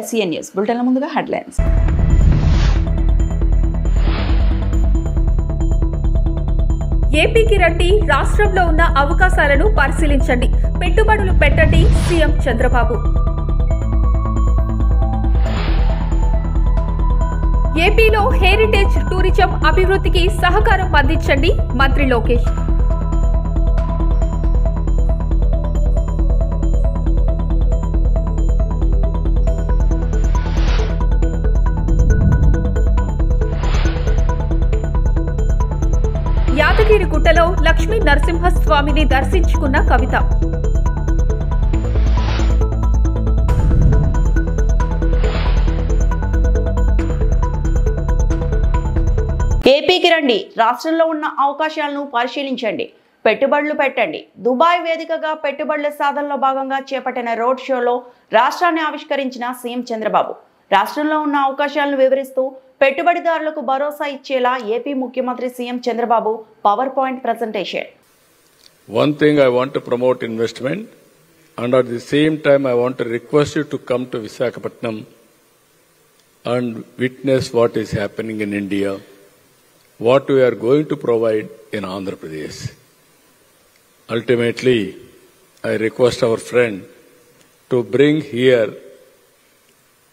SCN news బులెటిన్ల ముందుగా headlines. ఏపీకి రండి, రాష్ట్రంలో ఉన్న అవకాశాలను పరిశీలించండి, పెట్టుబడులు పెట్టండి సీఎం చంద్రబాబు. ఏపీలో హెరిటేజ్ టూరిజం అభివృద్ధికి సహకారం అందించండి మంత్రి లోకేష్. యాదగిరిగుట్టలో లక్ష్మీ నరసింహస్వామిని దర్శించుకున్న కవిత. ఏపీకి రండి, రాష్ట్రంలో ఉన్న అవకాశాలను పరిశీలించండి, పెట్టుబడులు పెట్టండి. దుబాయ్ వేదికగా పెట్టుబడుల సాధనలో భాగంగా చేపట్టిన రోడ్ షోలో రాష్ట్రాన్ని ఆవిష్కరించిన సీఎం చంద్రబాబు రాష్ట్రంలో ఉన్న అవకాశాలను వివరిస్తూ పెట్టుబడిదారులకు భరోసా ఇచ్చేలా ఏపీ ముఖ్యమంత్రి CM Chandrababu power point presentation. One thing I want to promote investment, and at the same time I want to request you to come to Visakhapatnam and witness what is happening in India, what we are going to provide in Andhra Pradesh. Ultimately, I request our friend to bring here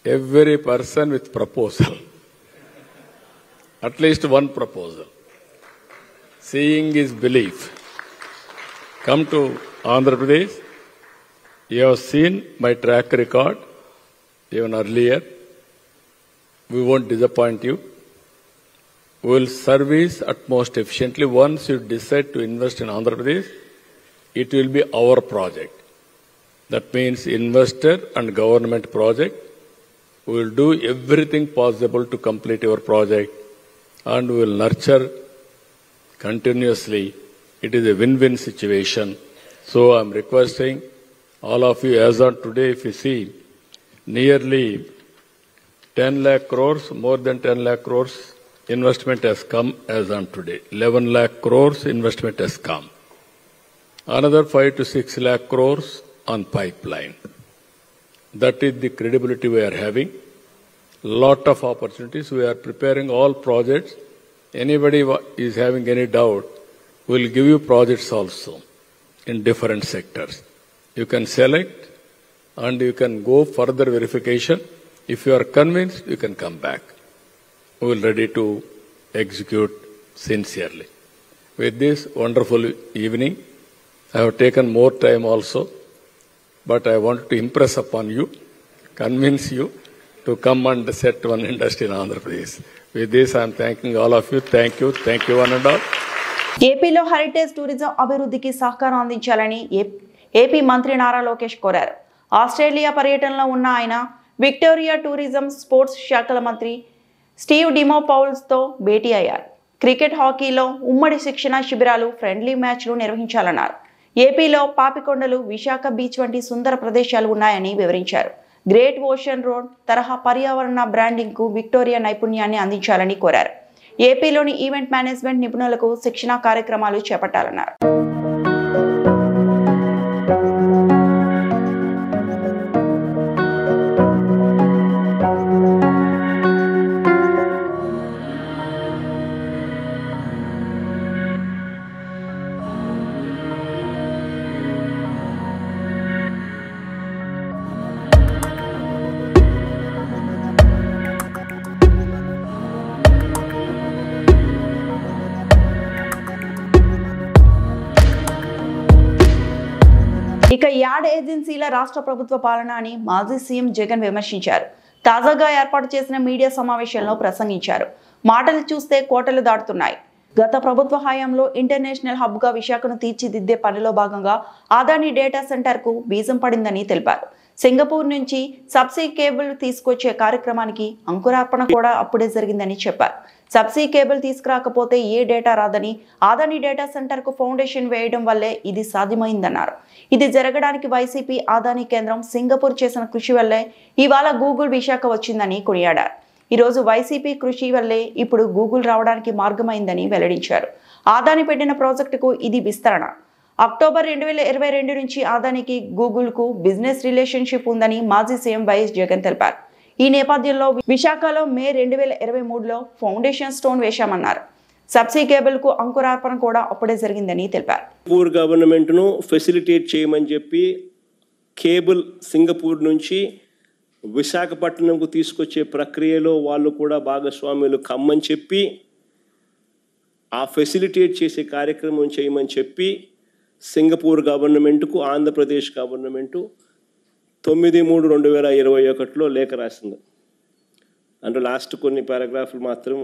every person with proposal. At least one proposal. Seeing is belief. Come to Andhra Pradesh. You have seen my track record even earlier. We won't disappoint you. We will service utmost efficiently. Once you decide to invest in Andhra Pradesh, it will be our project. That means investor and government project. We will do everything possible to complete your project, and we will nurture continuously. It is a win-win situation. So I am requesting all of you, as on today, if you see, nearly 10 lakh crores, more than 10 lakh crores investment has come as on today. 11 lakh crores investment has come. Another 5 to 6 lakh crores on pipeline. That is the credibility we are having. Lot of opportunities. We are preparing all projects. Anybody is having any doubt, we will give you projects also in different sectors. You can select and you can go further verification. If you are convinced, you can come back. We will ready to execute sincerely. With this wonderful evening, I have taken more time also, but I want to impress upon you, convince you to come and set one industry in Andhra Pradesh. With this, I am thanking all of you. Thank you one and all. ఏపీలో heritage tourism అభివృద్ధికి సహకారం అందించాలని AP మంత్రి నారా లోకేష్ కోరారు. Australia పర్యటనలో ఉన్న ఆయన Victoria tourism sports శాఖల మంత్రి స్టీవ్ డిమో పౌల్స్తో భేటీ అయ్యారు. క్రికెట్, హాకీలో ఉమ్మడి శిక్షణ శిబిరాలు, ఫ్రెండ్లీ మ్యాచ్లు నిర్వహించాలన్నారు. ఏపీలో పాపికొండలు, విశాఖ బీచ్ వంటి సుందర ప్రదేశాలు ఉన్నాయని వివరించారు. గ్రేట్ ఓషన్ రోడ్ తరహా పర్యావరణ బ్రాండింగ్కు విక్టోరియా నైపుణ్యాన్ని అందించాలని కోరారు. ఏపీలోని ఈవెంట్ మేనేజ్మెంట్ నిపుణులకు శిక్షణా కార్యక్రమాలు చేపట్టాలన్నారు. ఇక యాడ్ ఏజెన్సీల రాష్ట్ర ప్రభుత్వ పాలన అని మాజీ సీఎం జగన్ విమర్శించారు. తాజాగా ఏర్పాటు చేసిన మీడియా సమావేశంలో ప్రసంగించారు. మాటలు చూస్తే కోటలు దాటుతున్నాయి. గత ప్రభుత్వ హయాంలో ఇంటర్నేషనల్ హబ్గా విశాఖను తీర్చిదిద్దే పనిలో భాగంగా అదానీ డేటా సెంటర్కు బీజం పడిందని తెలిపారు. సింగపూర్ నుంచి సబ్సీ కేబుల్ తీసుకొచ్చే కార్యక్రమానికి అంకురార్పణ కూడా అప్పుడే జరిగిందని చెప్పారు. సబ్సీ కేబుల్ తీసుకురాకపోతే ఏ డేటా రాదని, అదానీ డేటా సెంటర్కు ఫౌండేషన్ వేయడం వల్లే ఇది సాధ్యమైందన్నారు. ఇది జరగడానికి వైసీపీ అదానీ కేంద్రం సింగపూర్ చేసిన కృషి వల్లే ఇవాళ గూగుల్ విశాఖ వచ్చిందని కొనియాడారు. ఈరోజు వైసీపీ కృషి వల్లే ఇప్పుడు గూగుల్ రావడానికి మార్గమైందని వెల్లడించారు. అదానీ పెట్టిన ప్రాజెక్టుకు ఇది విస్తరణ. అక్టోబర్ 2022 నుంచి అదానికి గూగుల్కు బిజినెస్ రిలేషన్షిప్ ఉందని మాజీ సీఎం వైఎస్ జగన్ తెలిపారు. ఈ నేపథ్యంలో విశాఖలో మే 2023లో ఫౌండేషన్ స్టోన్ వేశామన్నారు. సబ్సీ కేబుల్ కు అంకురార్పణ కూడా అప్పుడే జరిగిందని తెలిపారు. సింగపూర్ గవర్నమెంట్ను ఫెసిలిటేట్ చేయమని చెప్పి కేబుల్ సింగపూర్ నుంచి విశాఖపట్నంకు తీసుకొచ్చే ప్రక్రియలో వాళ్ళు కూడా భాగస్వాములు కమ్మని చెప్పి ఆ ఫెసిలిటేట్ చేసే కార్యక్రమం చేయమని చెప్పి సింగపూర్ గవర్నమెంట్కు ఆంధ్రప్రదేశ్ గవర్నమెంటు 9/3/2021లో లేఖ రాసింది. అంటే లాస్ట్ కొన్ని పారాగ్రాఫ్లు మాత్రం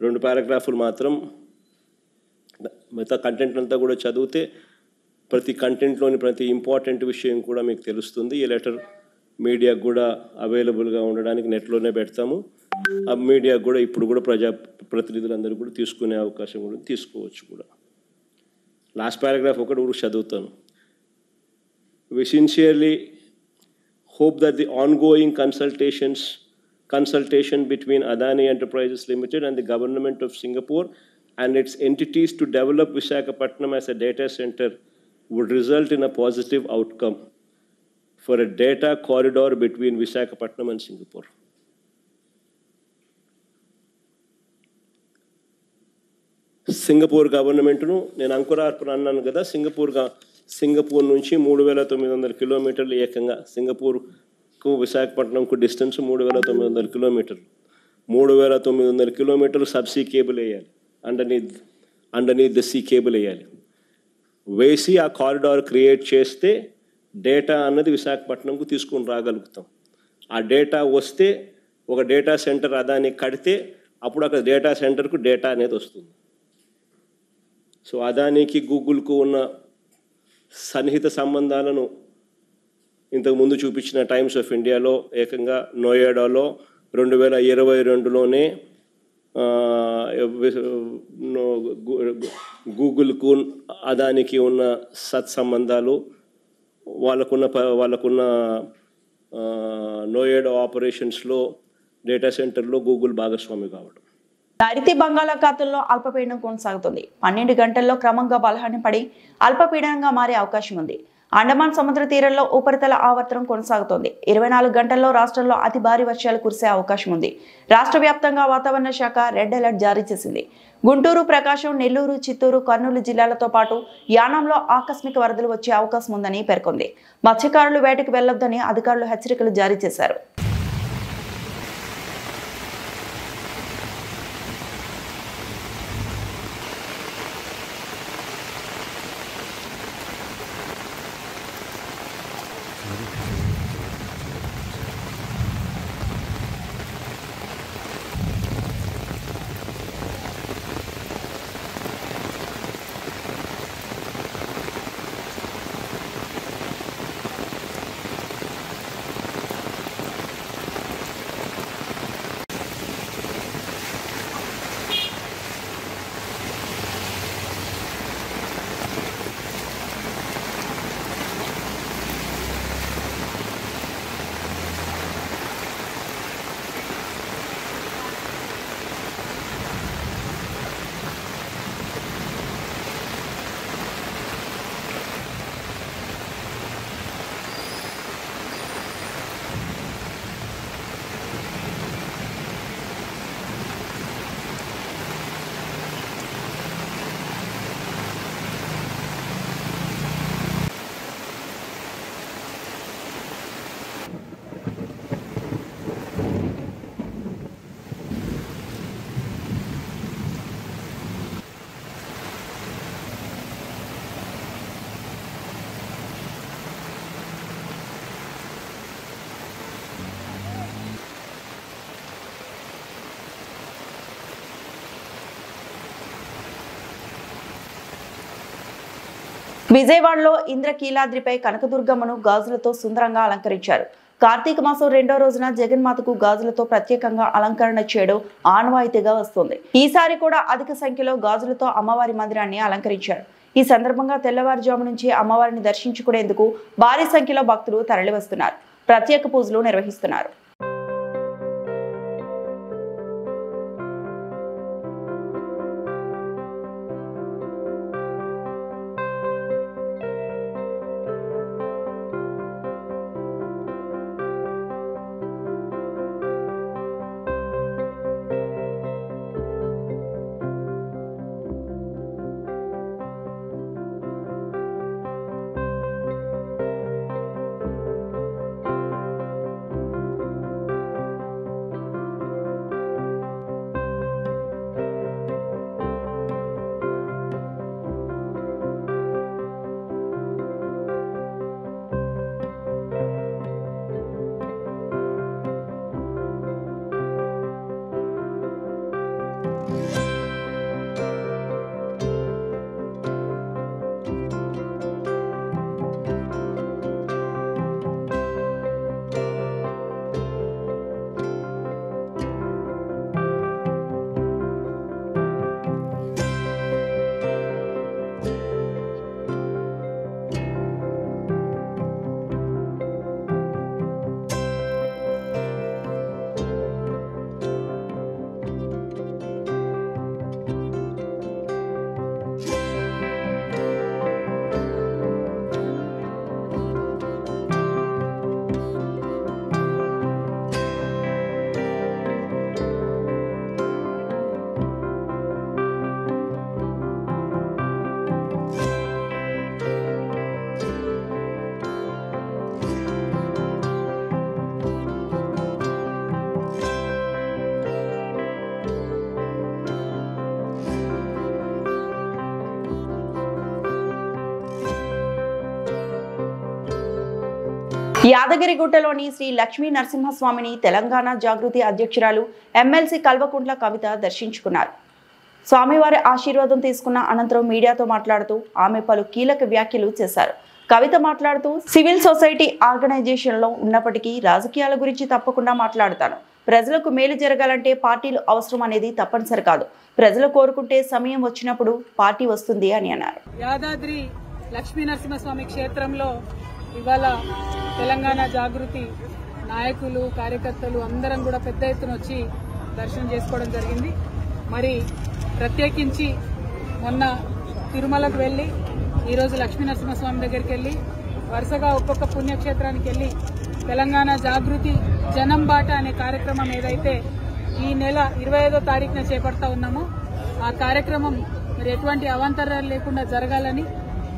2 పారాగ్రాఫ్లు మాత్రం, మిగతా కంటెంట్ అంతా కూడా చదివితే ప్రతి కంటెంట్లోని ప్రతి ఇంపార్టెంట్ విషయం కూడా మీకు తెలుస్తుంది. ఈ లెటర్ మీడియాకు కూడా అవైలబుల్గా ఉండడానికి నెట్లోనే పెడతాము. ఆ మీడియాకు కూడా ఇప్పుడు కూడా ప్రతినిధులందరూ కూడా తీసుకునే అవకాశం కూడా తీసుకోవచ్చు కూడా. లాస్ట్ పారాగ్రాఫ్ ఒకటి కూడా చదువుతాను. We sincerely hope that the ongoing consultation between Adani Enterprises Limited and the Government of Singapore and its entities to develop Visakhapatnam as a data center would result in a positive outcome for a data corridor between Visakhapatnam and Singapore. Singapore గవర్నమెంట్ను నేను అంకురార్పణ అన్నాను కదా, Singapore నుంచి 3,900 కిలోమీటర్లు, ఏకంగా సింగపూర్కు విశాఖపట్నంకు distance 3,900 కిలోమీటర్లు. 3,900 కిలోమీటర్లు సబ్సీ కేబుల్ వేయాలి, అండర్నీత్ ద సీ కేబుల్ వేయాలి. వేసి ఆ కారిడార్ క్రియేట్ చేస్తే డేటా అన్నది విశాఖపట్నంకు తీసుకొని రాగలుగుతాం. ఆ డేటా వస్తే ఒక డేటా సెంటర్ అదాని కడితే అప్పుడు అక్కడ డేటా సెంటర్కు డేటా అనేది వస్తుంది. సో అదానికి గూగుల్కు ఉన్న సన్నిహిత సంబంధాలను ఇంతకుముందు చూపించిన టైమ్స్ ఆఫ్ ఇండియాలో ఏకంగా నోయిడాలో 2022లోనే గూగుల్కు అదానికి ఉన్న సత్సంబంధాలు, వాళ్ళకున్న నోయిడా ఆపరేషన్స్లో డేటా సెంటర్లో గూగుల్ భాగస్వామి కావడం. నైరుతి బంగాళాఖాతంలో అల్పపీడనం కొనసాగుతుంది. 12 గంటల్లో క్రమంగా బలహీనపడి అల్పపీడనంగా మారే అవకాశం ఉంది. అండమాన్ సముద్ర తీరంలో ఉపరితల ఆవర్తనం కొనసాగుతోంది. 24 గంటల్లో రాష్ట్రంలో అతి భారీ వర్షాలు కురిసే అవకాశం ఉంది. రాష్ట్ర వ్యాప్తంగా వాతావరణ శాఖ రెడ్ అలర్ట్ జారీ చేసింది. గుంటూరు, ప్రకాశం, నెల్లూరు, చిత్తూరు, కర్నూలు జిల్లాలతో పాటు యానాంలో ఆకస్మిక వరదలు వచ్చే అవకాశం ఉందని పేర్కొంది. మత్స్యకారులు వేటకు వెళ్లొద్దని అధికారులు హెచ్చరికలు జారీ చేశారు. విజయవాడలో ఇంద్రకీలాద్రిపై కనకదుర్గమ్మను గాజులతో సుందరంగా అలంకరించారు. కార్తీక మాసం 2వ రోజున జగన్మాతకు గాజులతో ప్రత్యేకంగా అలంకరణ చేయడం ఆనవాయితీగా వస్తుంది. ఈసారి కూడా అధిక సంఖ్యలో గాజులతో అమ్మవారి మందిరాన్ని అలంకరించారు. ఈ సందర్భంగా తెల్లవారుజాము నుంచి అమ్మవారిని దర్శించుకునేందుకు భారీ సంఖ్యలో భక్తులు తరలివస్తున్నారు. ప్రత్యేక పూజలు నిర్వహిస్తున్నారు. యాదగిరిగుట్టలోని శ్రీ లక్ష్మీ నరసింహస్వామిని తెలంగాణ జాగృతి అధ్యక్షురాలు ఎమ్మెల్సీ కల్వకుంట్ల కవిత దర్శించుకున్నారు. స్వామివారి ఆశీర్వాదం తీసుకున్న అనంతరం మీడియాతో మాట్లాడుతూ ఆమె పలు కీలక వ్యాఖ్యలు చేశారు. కవిత మాట్లాడుతూ సివిల్ సొసైటీ ఆర్గనైజేషన్లో ఉన్నప్పటికీ రాజకీయాల గురించి తప్పకుండా మాట్లాడతాను. ప్రజలకు మేలు జరగాలంటే పార్టీలు అవసరం అనేది తప్పనిసరి కాదు. ప్రజలు కోరుకుంటే సమయం వచ్చినప్పుడు పార్టీ వస్తుంది అని అన్నారు. యాదాద్రి లక్ష్మీ నరసింహస్వామి క్షేత్రంలో ఇవాళ తెలంగాణ జాగృతి నాయకులు కార్యకర్తలు అందరం కూడా పెద్ద ఎత్తున వచ్చి దర్శనం చేసుకోవడం జరిగింది. మరి ప్రత్యేకించి మొన్న తిరుమలకు వెళ్లి ఈరోజు లక్ష్మీ నరసింహస్వామి దగ్గరికి వెళ్లి వరుసగా ఒక్కొక్క పుణ్యక్షేత్రానికి వెళ్లి తెలంగాణ జాగృతి జనం బాట అనే కార్యక్రమం ఏదైతే ఈ నెల 25వ తారీఖున చేపడతా ఉన్నామో ఆ కార్యక్రమం మరి ఎటువంటి అవాంతరాలు లేకుండా జరగాలని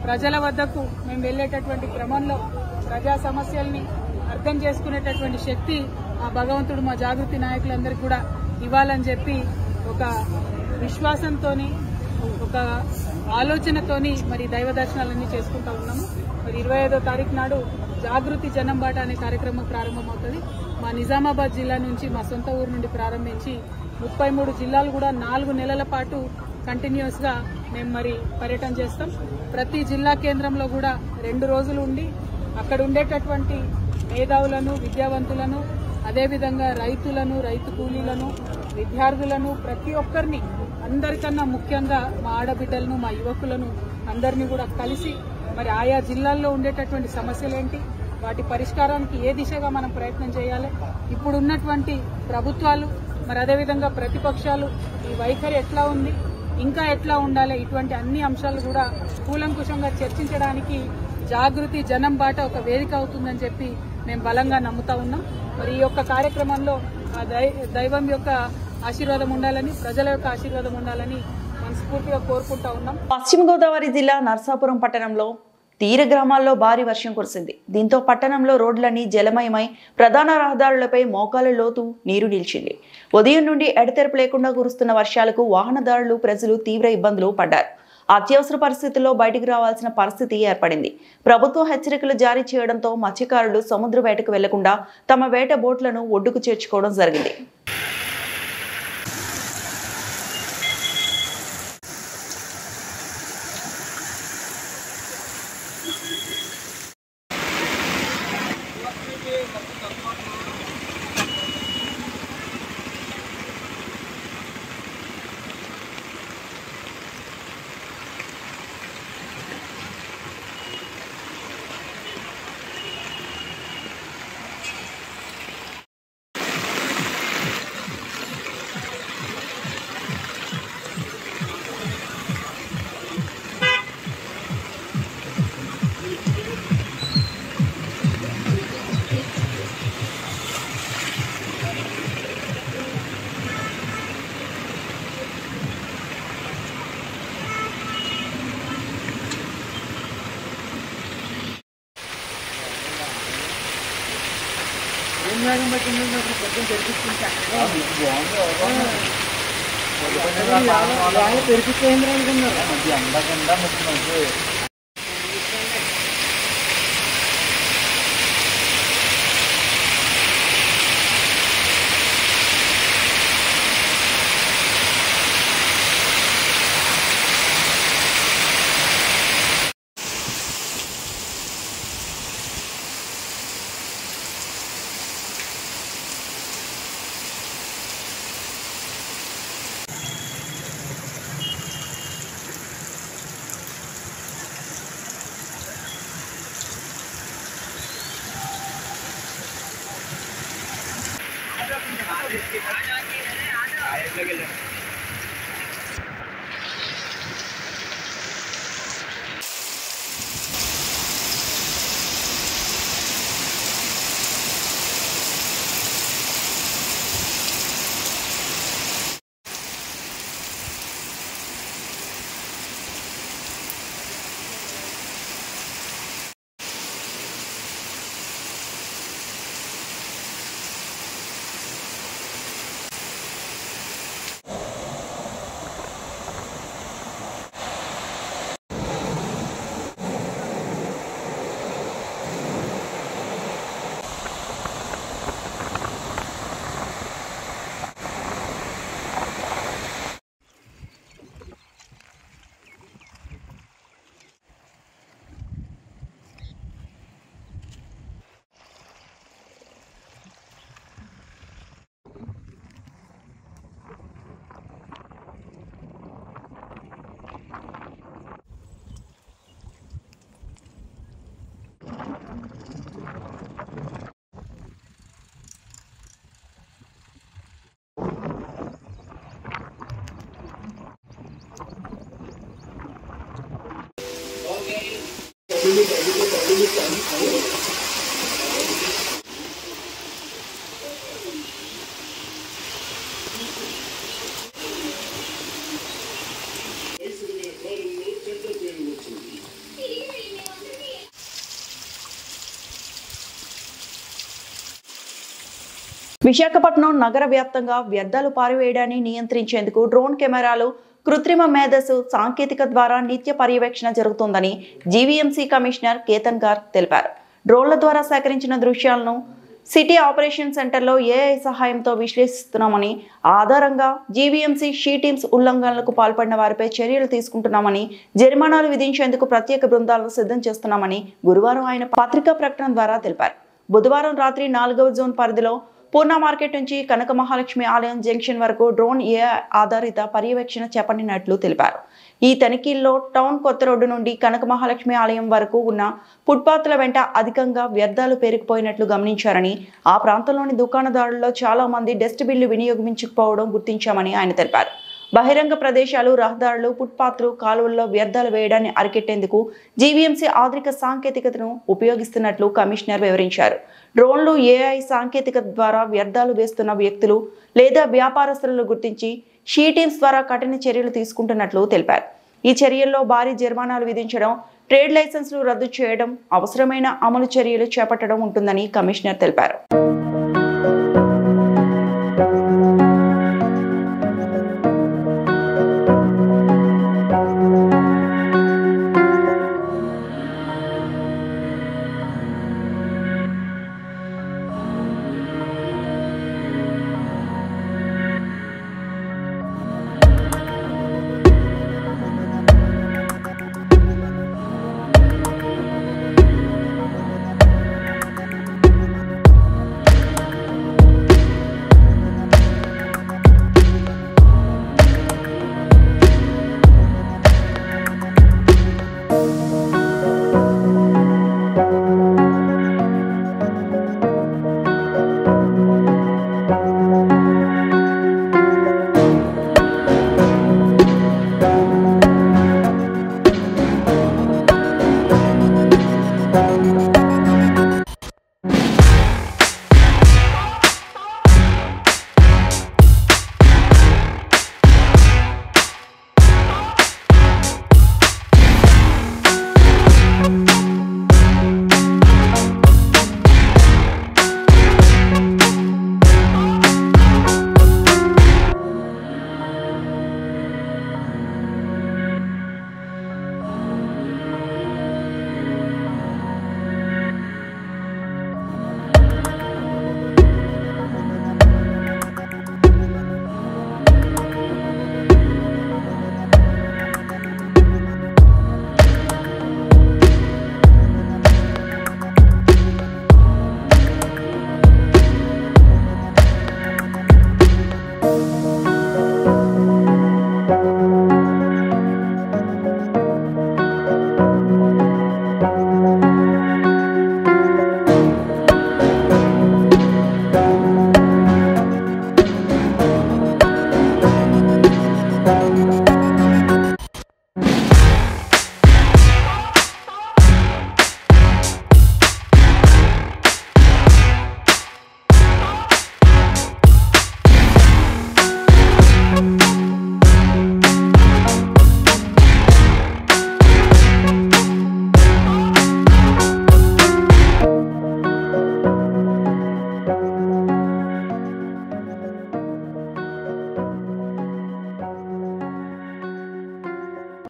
ప్రజల వద్దకు మేము వెళ్లేటటువంటి క్రమంలో ప్రజా సమస్యల్ని అర్థం చేసుకునేటటువంటి శక్తి ఆ భగవంతుడు మా జాగృతి నాయకులందరికీ కూడా ఇవ్వాలని చెప్పి ఒక విశ్వాసంతోని ఒక ఆలోచనతోని మరి దైవ దర్శనాలన్నీ చేసుకుంటా ఉన్నాము. మరి 25వ తారీఖు నాడు జాగృతి జనం బాట అనే కార్యక్రమం ప్రారంభమవుతుంది. మా నిజామాబాద్ జిల్లా నుంచి మా సొంత ఊరు నుండి ప్రారంభించి 33 జిల్లాలు కూడా 4 నెలల పాటు కంటిన్యూస్ గా మేము మరి పర్యటన చేస్తాం. ప్రతి జిల్లా కేంద్రంలో కూడా 2 రోజులు ఉండి అక్కడ ఉండేటటువంటి మేధావులను విద్యావంతులను అదేవిధంగా రైతులను రైతు కూలీలను విద్యార్థులను ప్రతి ఒక్కరిని అందరికన్నా ముఖ్యంగా మా ఆడబిడ్డలను మా యువకులను అందరినీ కూడా కలిసి మరి ఆయా జిల్లాల్లో ఉండేటటువంటి సమస్యలేంటి వాటి పరిష్కారానికి ఏ దిశగా మనం ప్రయత్నం చేయాలి ఇప్పుడు ఉన్నటువంటి ప్రభుత్వాలు మరి అదేవిధంగా ప్రతిపక్షాలు ఈ వైఖరి ఎట్లా ఉంది ఇంకా ఎట్లా ఉండాలి ఇటువంటి అన్ని అంశాలు కూడా కూలంకుషంగా చర్చించడానికి జాగృతి జనం బాట ఒక వేదిక అవుతుందని చెప్పి మేము బలంగా నమ్ముతా ఉన్నాం. మరి ఈ యొక్క కార్యక్రమంలో దైవం యొక్క ఆశీర్వాదం ఉండాలని ప్రజల యొక్క ఆశీర్వాదం ఉండాలని మనస్ఫూర్తిగా కోరుకుంటా ఉన్నాం. పశ్చిమ గోదావరి జిల్లా నర్సాపురం పట్టణంలో తీర గ్రామాల్లో భారీ వర్షం కురిసింది. దీంతో పట్టణంలో రోడ్లన్నీ జలమయమై ప్రధాన రహదారులపై మోకాల లోతు నీరు నిలిచింది. ఉదయం నుండి ఎడతెరపు లేకుండా కురుస్తున్న వర్షాలకు వాహనదారులు ప్రజలు తీవ్ర ఇబ్బందులు పడ్డారు. అత్యవసర పరిస్థితుల్లో బయటకు రావాల్సిన పరిస్థితి ఏర్పడింది. ప్రభుత్వం హెచ్చరికలు జారీ చేయడంతో మత్స్యకారులు సముద్ర వేటకు వెళ్లకుండా తమ వేట బోట్లను ఒడ్డుకు చేర్చుకోవడం జరిగింది. విశాఖపట్నం నగర వ్యాప్తంగా వ్యర్థాలు పారివేయడాన్ని నియంత్రించేందుకు డ్రోన్ కెమెరాలు, కృత్రిమ మేధస్సు సాంకేతిక ద్వారా నిత్య పర్యవేక్షణ జరుగుతోందని జీవీఎంసీ కమిషనర్ కేతన్ గార్గ్ తెలిపారు. డ్రోన్ల ద్వారా సేకరించిన దృశ్యాలను సిటీ ఆపరేషన్ సెంటర్లో ఏఐ సహాయంతో విశ్లేషిస్తున్నామని, ఆధారంగా జీవీఎంసీ షీ టీమ్స్ ఉల్లంఘనలకు పాల్పడిన వారిపై చర్యలు తీసుకుంటున్నామని, జరిమానాలు విధించేందుకు ప్రత్యేక బృందాలను సిద్ధం చేస్తున్నామని గురువారం ఆయన పత్రికా ప్రకటన ద్వారా తెలిపారు. బుధవారం రాత్రి 4వ జోన్ పరిధిలో పూర్ణ మార్కెట్ నుంచి కనక మహాలక్ష్మి ఆలయం జంక్షన్ వరకు డ్రోన్ ఏఐ ఆధారిత పర్యవేక్షణ చేపట్టినట్లు తెలిపారు. ఈ తనిఖీల్లో టౌన్ కొత్త రోడ్డు నుండి కనక మహాలక్ష్మి ఆలయం వరకు ఉన్న ఫుట్పాత్ల వెంట అధికంగా వ్యర్థాలు పేరుకుపోయినట్లు గమనించారని, ఆ ప్రాంతంలోని దుకాణదారుల్లో చాలా మంది డస్ట్బిన్లు వినియోగించకపోవడం గుర్తించామని ఆయన తెలిపారు. బహిరంగ ప్రదేశాలు, రహదారులు, ఫుట్పాత్లు, కాలువల్లో వ్యర్థాలు వేయడాన్ని అరికెట్టేందుకు జీవీఎంసీ ఆధునిక సాంకేతికతను ఉపయోగిస్తున్నట్లు కమిషనర్ వివరించారు. డ్రోన్లు, ఏఐ సాంకేతికత ద్వారా వ్యర్థాలు వేస్తున్న వ్యక్తులు లేదా వ్యాపారస్తులను గుర్తించి షీ టీమ్స్ ద్వారా కఠిన చర్యలు తీసుకుంటున్నట్లు తెలిపారు. ఈ చర్యల్లో భారీ జరిమానాలు విధించడం, ట్రేడ్ లైసెన్సులు రద్దు చేయడం, అవసరమైన అమలు చర్యలు చేపట్టడం ఉంటుందని కమిషనర్ తెలిపారు.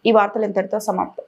ఈ వార్తలు ఇంతటితో సమాప్తం.